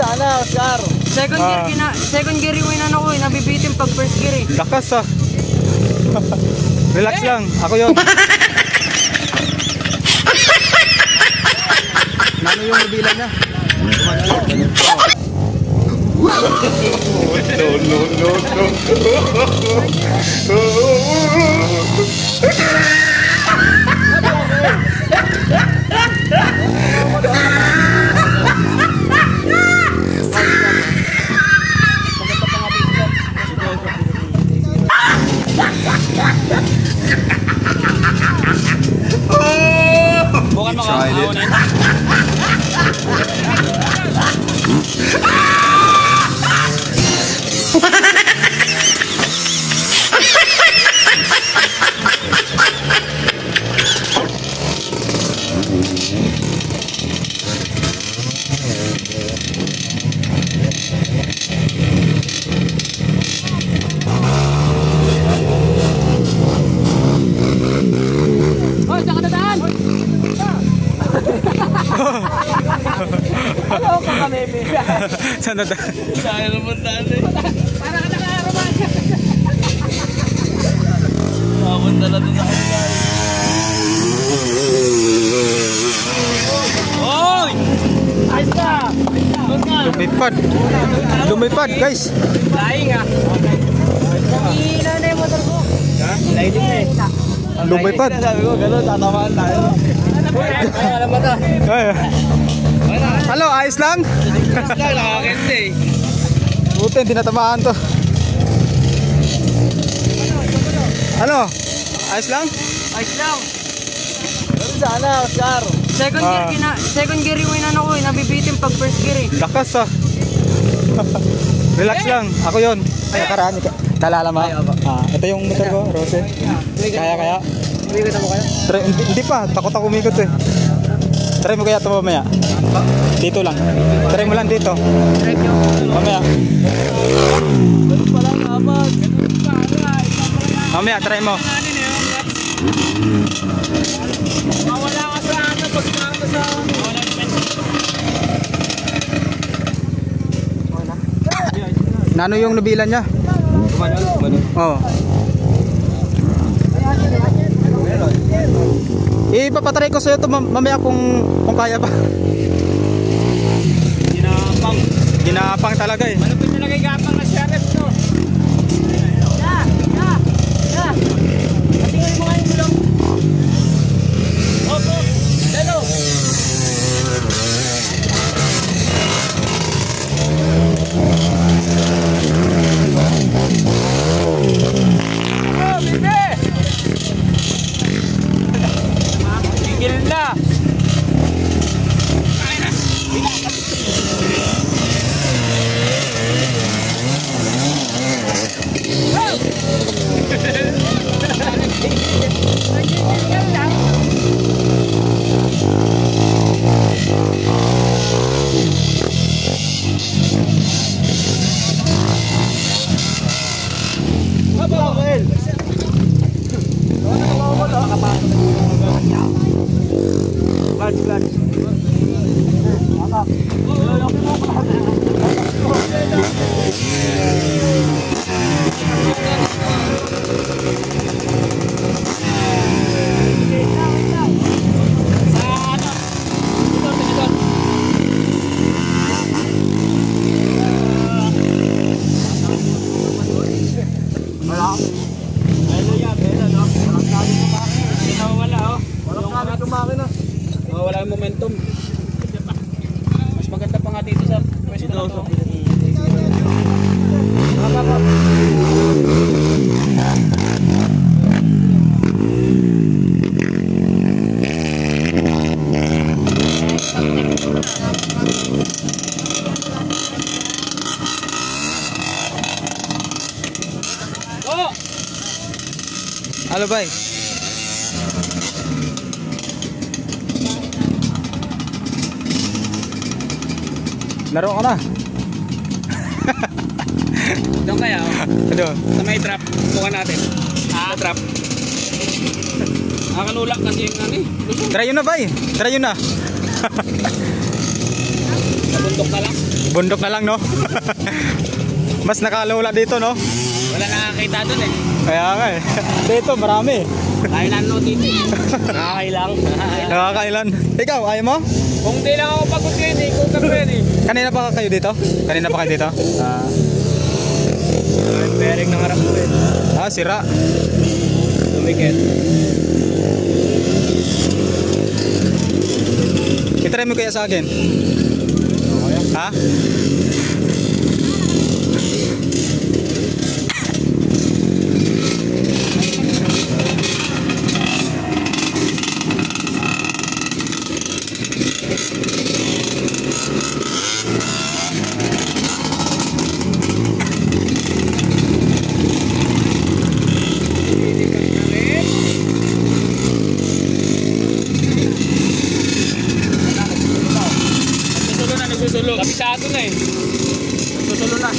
Sana, Oscar. Second gear yung inano ko, nabibitin pag first gear eh. Lakas ah. Relax lang, ako yun. Nano yung nabilan niya? Bukan makakaunin. Ano ka kami? Saan na tayo? Saan naman tayo? Para ka naka-aroman. Mapunta na doon sa kanila. Oy! Ayos ka! Lumipad. Lumipad guys. Laing ah. Ina na yung motor ko. Ha? Laing din eh. Lumipad. Sabi ko, gano'n, tatamaan tayo. Alam mo ito. Halo, ayos lang? Ayos lang, nakakente eh. Buti, hindi natamaan to. Ano? Ayos lang? Ayos lang. Sana, Oscar. Second gear yung inano ko, nabibitin pag first gear eh. Lakas ah. Relax lang, ako yun. Ay, nakaraan. Talala mo? Ito yung motor ko, Rose. Kaya. Umikot mo kayo? Hindi pa, takot ako umikot eh. Try mo kaya ito mamaya. Dito lang. Try mo lang dito. Mamaya. Mamaya, try mo. Mawala ka sa ano, pag kumama sa... Nano yung nabilan niya? Oo. Ipapatry ko sa'yo ito mamaya kung kaya ba. Ginapang talaga eh. Ano po talaga yung gapang na sheriff to? Patingin mo nga yung bulong. Opo, lalo. Oh, bibi! Tigil na! Wala yung momentum. Mas maganda pa nga dito sa pwesto na to. Oh! Alubay. Laro ka na. Doon kaya, oh. Ano? Sa may trap. Bukan natin. Sa trap. Nakalulak kasi yung ano eh. Lusog. Try yun na, bay. Try yun na. Sa bundok na lang. Bundok na lang, no? Mas nakalula dito, no? Wala nakakita doon eh. Kaya nga eh. Dito, marami. Kailan no dito eh. Nakakailang. Nakakailan. Ikaw, ayaw mo? Kung di lang ako pagod yun eh. Kung kapag eh. Kanina pa kayo dito? Kanina pa kayo dito? Bearing ng harap ko eh. Sira. Tumikit. Itry mo kaya sa akin? Ha? Nagsusulo na. Kabisado na eh. Nagsusulo na.